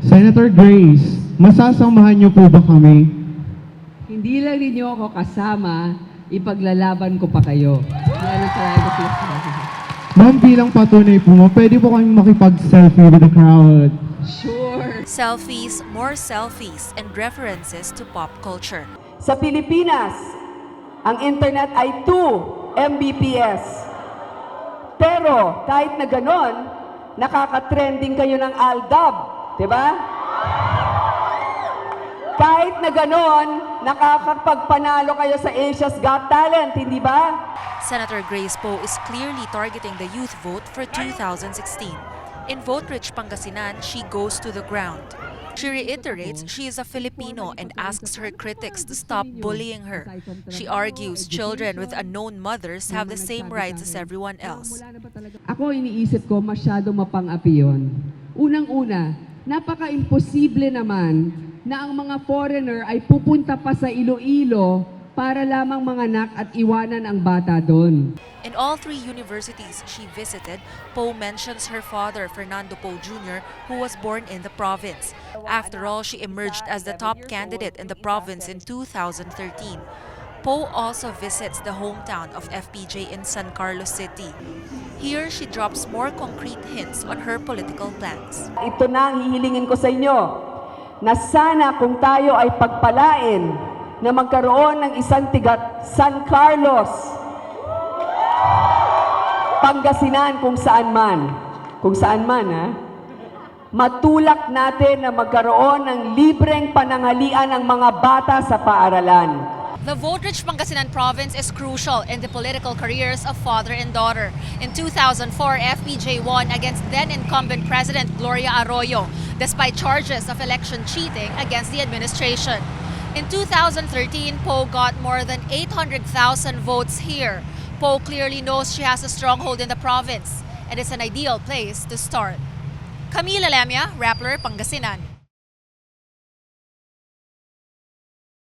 Senator Grace, masasamahan niyo po ba kami? Hindi lang ninyo ako kasama, ipaglalaban ko pa kayo. Yan ang talaga ko. Ma'am, bilang patunay po mo, pwede po kaming makipag-selfie with the crowd. Sure. Selfies, more selfies, and references to pop culture. Sa Pilipinas, ang internet ay 2 Mbps. Pero kahit na ganon, nakaka-trending kayo ng ALDAB, di ba? Kahit na ganon, nakakapagpanalo kayo sa Asia's Got Talent, hindi ba? Senator Grace Poe is clearly targeting the youth vote for 2016. In Vote-Rich Pangasinan, she goes to the ground. She reiterates she is a Filipino and asks her critics to stop bullying her. She argues children with unknown mothers have the same rights as everyone else. Ako iniisip ko masyado mapang-api yun. Unang-una, napaka-imposible naman na ang mga foreigner ay pupunta pa sa Iloilo para lamang manganak at iwanan ang bata doon. In all 3 universities she visited, Poe mentions her father, Fernando Poe Jr., who was born in the province. After all, she emerged as the top candidate in the province in 2013. Poe also visits the hometown of FPJ in San Carlos City. Here, she drops more concrete hints on her political plans. Ito na ang hihilingin ko sa inyo, na sana kung tayo ay pagpalain na magkaroon ng isang tigat San Carlos, Pangasinan, kung saan man, matulak natin na magkaroon ng libreng pananghalian ng mga bata sa paaralan. The Vote-Rich Pangasinan province is crucial in the political careers of father and daughter. In 2004, FPJ won against then-incumbent President Gloria Arroyo, despite charges of election cheating against the administration. In 2013, Poe got more than 800,000 votes here. Poe clearly knows she has a stronghold in the province, and it's an ideal place to start. Camila Lemia, Rappler, Pangasinan.